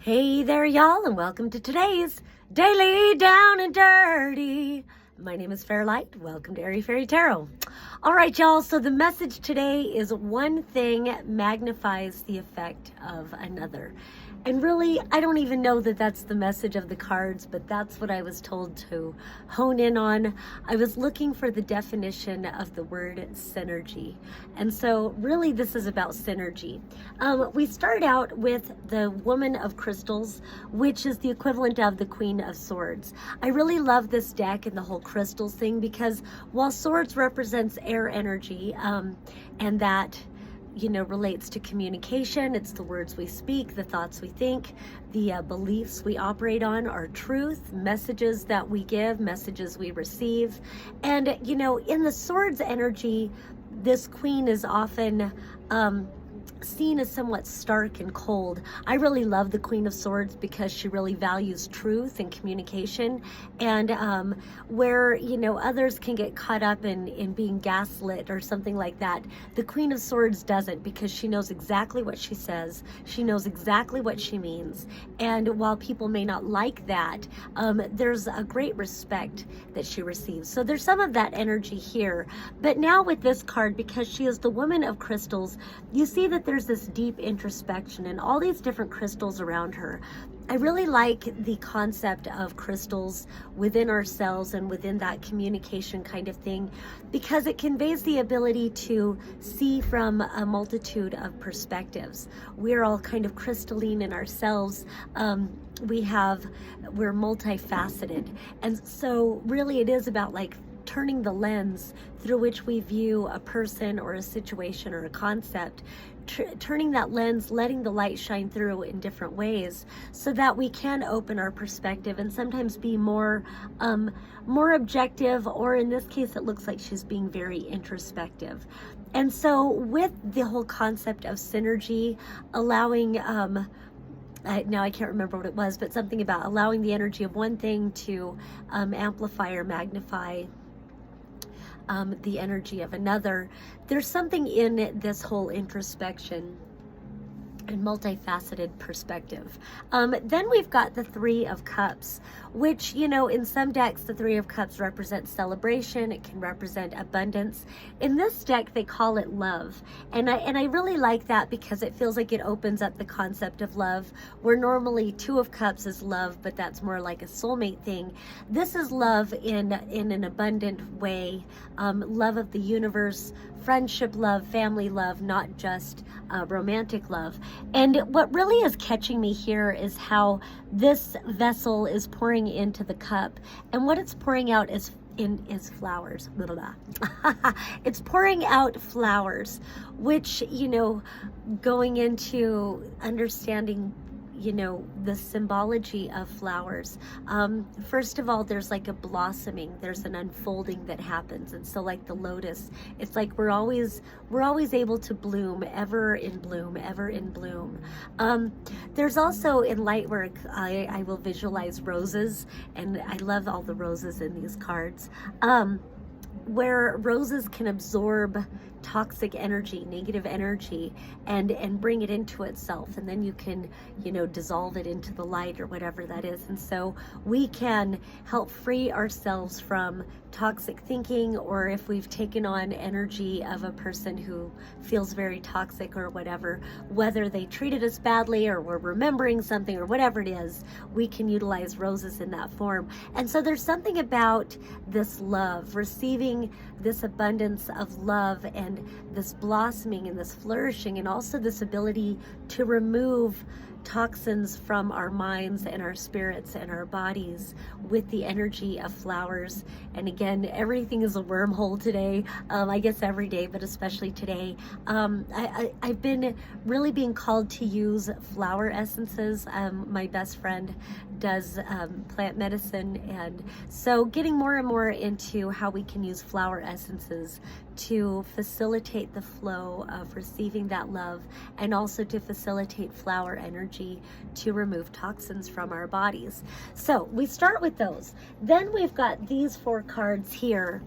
Hey there, y'all, and welcome to today's Daily Down and Dirty. My name is Fairlight. Welcome to Airy Fairy Tarot. All right, y'all, so the message today is one thing magnifies the effect of another. And really, I don't even know that that's the message of the cards, but that's what I was told to hone in on. I was looking for the definition of the word synergy. And so really this is about synergy. We start out with the Woman of Crystals, which is the equivalent of the Queen of Swords. I really love this deck and the whole crystals thing because while swords represents air energy, and that relates to communication. It's the words we speak, the thoughts we think, the beliefs we operate on, our truth, messages that we give, messages we receive. And, in the swords energy, this queen is often seen as somewhat stark and cold. I really love the Queen of Swords because she really values truth and communication, and where others can get caught up in being gaslit or something like that, the Queen of Swords doesn't, because she knows exactly what she says, she knows exactly what she means, and while people may not like that, there's a great respect that she receives. So there's some of that energy here. But now with this card, because she is the Woman of Crystals, you see that there's this deep introspection and all these different crystals around her. I really like the concept of crystals within ourselves and within that communication kind of thing, because it conveys the ability to see from a multitude of perspectives. We're all kind of crystalline in ourselves. We're multifaceted. And so really it is about turning the lens through which we view a person or a situation or a concept, turning that lens, letting the light shine through in different ways so that we can open our perspective and sometimes be more objective, or in this case, it looks like she's being very introspective. And so with the whole concept of synergy, allowing, now I can't remember what it was, but something about allowing the energy of one thing to amplify or magnify the energy of another. There's something in this whole introspection and multifaceted perspective. Then we've got the Three of Cups, which, in some decks, the Three of Cups represents celebration. It can represent abundance. In this deck, they call it love. And I really like that because it feels like it opens up the concept of love, where normally Two of Cups is love, but that's more like a soulmate thing. This is love in an abundant way, love of the universe, friendship love, family love, not just romantic love. And what really is catching me here is how this vessel is pouring into the cup, and what it's pouring out is flowers. It's pouring out flowers, which, going into understanding the symbology of flowers. First of all, there's like a blossoming, there's an unfolding that happens. And so like the lotus, it's like we're always able to bloom, ever in bloom, ever in bloom. There's also in lightwork, I will visualize roses, and I love all the roses in these cards, where roses can absorb toxic energy, negative energy, and bring it into itself, and then you can dissolve it into the light or whatever that is. And so we can help free ourselves from toxic thinking, or if we've taken on energy of a person who feels very toxic or whatever, whether they treated us badly or we're remembering something or whatever it is, we can utilize roses in that form. And so there's something about this love, receiving this abundance of love and this blossoming and this flourishing, and also this ability to remove toxins from our minds and our spirits and our bodies with the energy of flowers. And again, everything is a wormhole today. I guess every day, but especially today. I've been really being called to use flower essences. My best friend does plant medicine, and so getting more and more into how we can use flower essences to facilitate the flow of receiving that love, and also to facilitate flower energy to remove toxins from our bodies. So we start with those. Then we've got these four cards here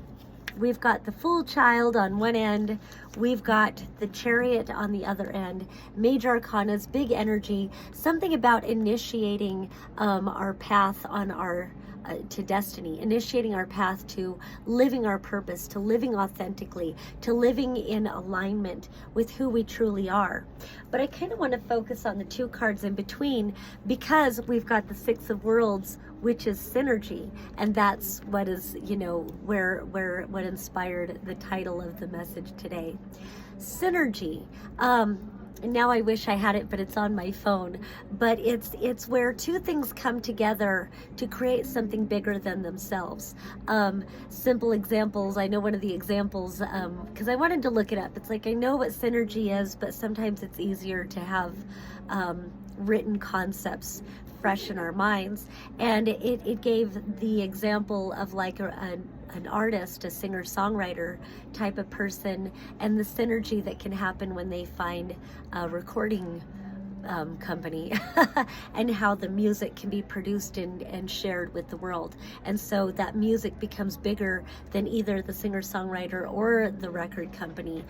we've got the Fool Child on one end, we've got the Chariot on the other end. Major Arcana's big energy, something about initiating our path on our to destiny, initiating our path to living our purpose, to living authentically, to living in alignment with who we truly are. But I kind of want to focus on the two cards in between, because we've got the Six of Worlds, which is synergy, and that's what is, you know, where what inspired the title of the message today. Synergy. Now I wish I had it, but it's on my phone. But it's where two things come together to create something bigger than themselves. Simple examples. I know one of the examples, because I wanted to look it up. It's like, I know what synergy is, but sometimes it's easier to have written concepts fresh in our minds. And it gave the example of like an artist, a singer-songwriter type of person, and the synergy that can happen when they find a recording company and how the music can be produced and shared with the world. And so that music becomes bigger than either the singer-songwriter or the record company.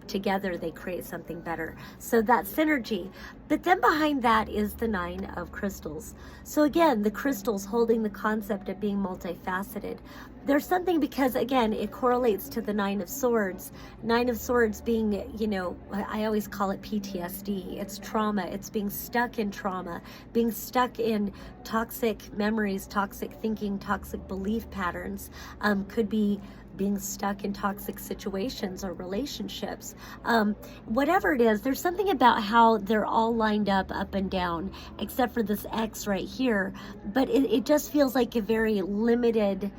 Together they create something better. So that synergy. But then behind that is the Nine of Crystals. So again, the crystals holding the concept of being multifaceted. There's something, because again, it correlates to the Nine of Swords. Nine of Swords being, you know, I always call it PTSD. It's trauma. It's being stuck in trauma, being stuck in toxic memories, toxic thinking, toxic belief patterns. Could be being stuck in toxic situations or relationships. Whatever it is, there's something about how they're all lined up and down, except for this X right here. But it just feels like a very limited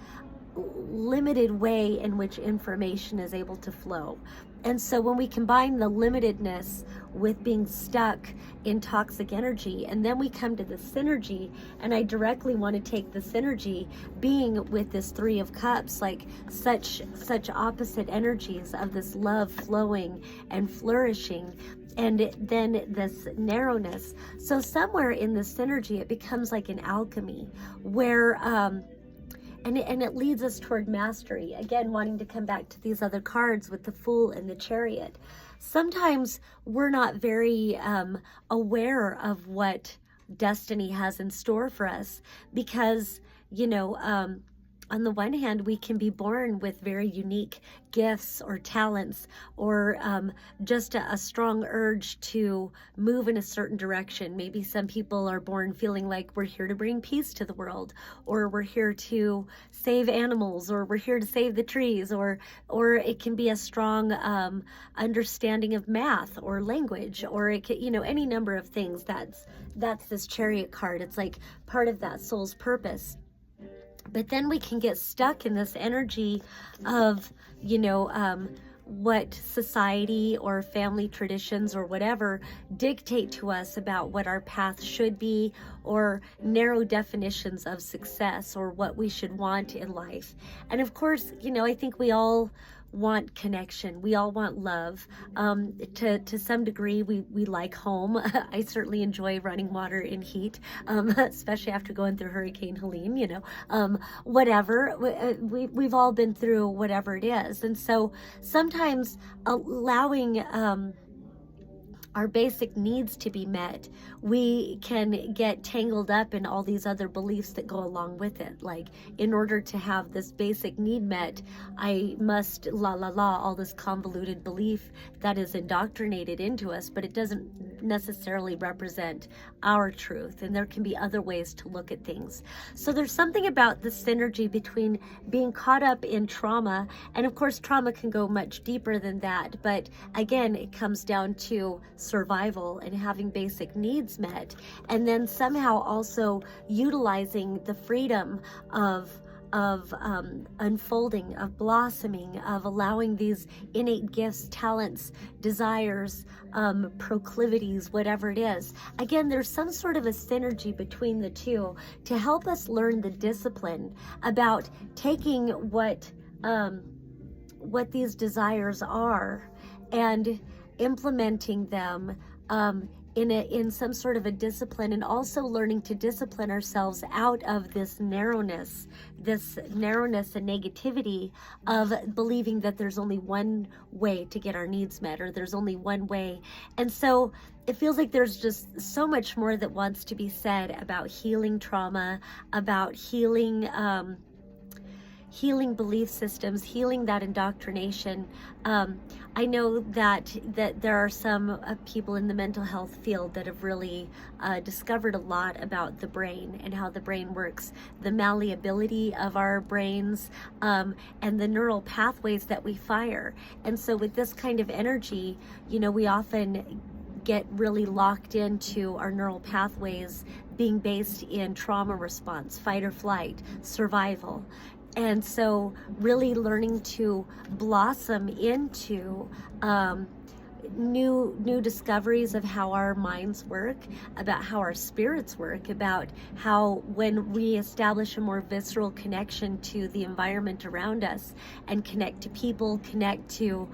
way in which information is able to flow. And so when we combine the limitedness with being stuck in toxic energy, and then we come to the synergy, and I directly want to take the synergy being with this Three of Cups, like such opposite energies of this love flowing and flourishing, and then this narrowness. So somewhere in the synergy, it becomes like an alchemy where and it leads us toward mastery. Again, wanting to come back to these other cards with the Fool and the Chariot. Sometimes we're not very aware of what destiny has in store for us, because, you know, on the one hand, we can be born with very unique gifts or talents, or just a strong urge to move in a certain direction. Maybe some people are born feeling like we're here to bring peace to the world, or we're here to save animals, or we're here to save the trees, or it can be a strong understanding of math or language, or it can, you know, any number of things. That's this Chariot card. It's like part of that soul's purpose. But then we can get stuck in this energy of, you know, what society or family traditions or whatever dictate to us about what our path should be, or narrow definitions of success or what we should want in life. And of course, you know, I think we all want connection. We all want love. To some degree, we like home. I certainly enjoy running water in heat, especially after going through Hurricane Helene, you know, whatever. We've all been through whatever it is. And so sometimes allowing our basic needs to be met, we can get tangled up in all these other beliefs that go along with it. Like, in order to have this basic need met, I must all this convoluted belief that is indoctrinated into us, but it doesn't necessarily represent our truth. And there can be other ways to look at things. So there's something about the synergy between being caught up in trauma, and of course trauma can go much deeper than that, but again, it comes down to survival and having basic needs met, and then somehow also utilizing the freedom of unfolding, of blossoming, of allowing these innate gifts, talents, desires, proclivities, whatever it is. Again, there's some sort of a synergy between the two to help us learn the discipline about taking what these desires are and implementing them in some sort of a discipline, and also learning to discipline ourselves out of this narrowness and negativity of believing that there's only one way to get our needs met, or there's only one way. And so it feels like there's just so much more that wants to be said about healing trauma, about healing belief systems, healing that indoctrination. I know that there are some people in the mental health field that have really discovered a lot about the brain and how the brain works, the malleability of our brains, and the neural pathways that we fire. And so with this kind of energy, we often get really locked into our neural pathways being based in trauma response, fight or flight, survival. And so really learning to blossom into new discoveries of how our minds work, about how our spirits work, about how when we establish a more visceral connection to the environment around us and connect to people, connect to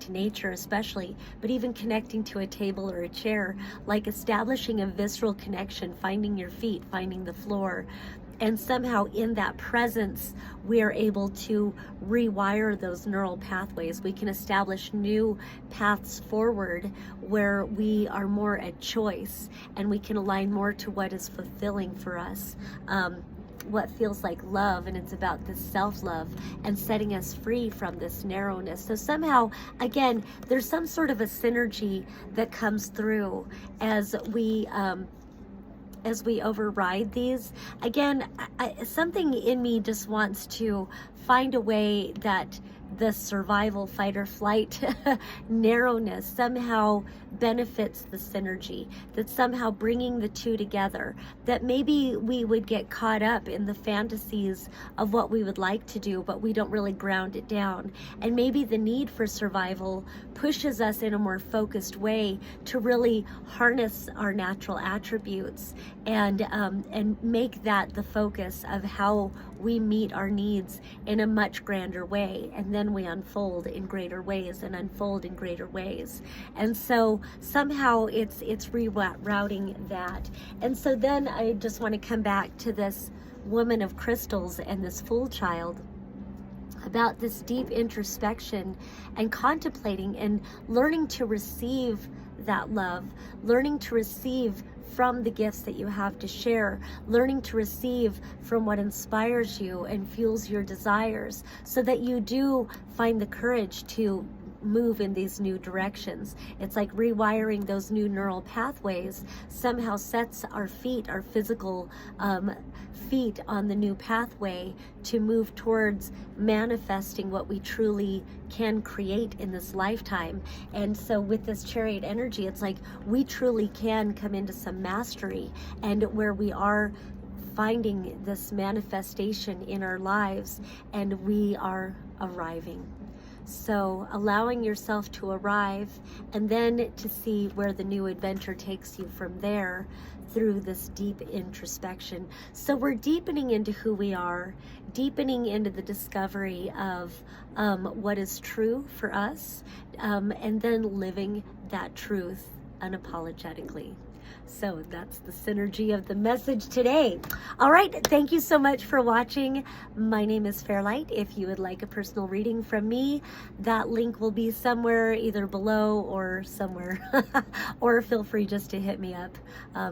nature especially, but even connecting to a table or a chair, like establishing a visceral connection, finding your feet, finding the floor. And somehow in that presence, we are able to rewire those neural pathways. We can establish new paths forward where we are more at choice, and we can align more to what is fulfilling for us. What feels like love, and it's about this self-love and setting us free from this narrowness. So somehow, again, there's some sort of a synergy that comes through as we override these. Again, something in me just wants to find a way that the survival, fight or flight narrowness somehow benefits the synergy, that somehow bringing the two together, that maybe we would get caught up in the fantasies of what we would like to do, but we don't really ground it down. And maybe the need for survival pushes us in a more focused way to really harness our natural attributes and make that the focus of how we meet our needs in a much grander way. And then we unfold in greater ways and unfold in greater ways. And so somehow it's rerouting that. And so then I just want to come back to this woman of crystals and this fool child, about this deep introspection and contemplating and learning to receive that love, learning to receive from the gifts that you have to share, learning to receive from what inspires you and fuels your desires, so that you do find the courage to move in these new directions. It's like rewiring those new neural pathways somehow sets our feet, our physical feet on the new pathway to move towards manifesting what we truly can create in this lifetime. And so with this chariot energy, it's like we truly can come into some mastery, and where we are finding this manifestation in our lives, and we are arriving. So allowing yourself to arrive, and then to see where the new adventure takes you from there through this deep introspection. So we're deepening into who we are, deepening into the discovery of what is true for us, and then living that truth unapologetically. So that's the synergy of the message today. All right, thank you so much for watching. My name is Fairlight. If you would like a personal reading from me, that link will be somewhere either below or somewhere. Or feel free just to hit me up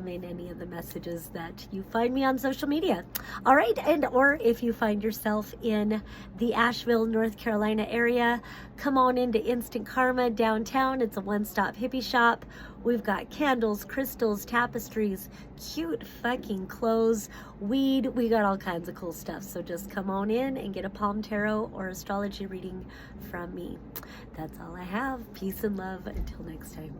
in any of the messages that you find me on social media. All right, or if you find yourself in the Asheville, North Carolina area, come on into Instant Karma downtown. It's a one-stop hippie shop. We've got candles, crystals, tapestries, cute fucking clothes, weed. We got all kinds of cool stuff. So just come on in and get a palm tarot or astrology reading from me. That's all I have. Peace and love. Until next time.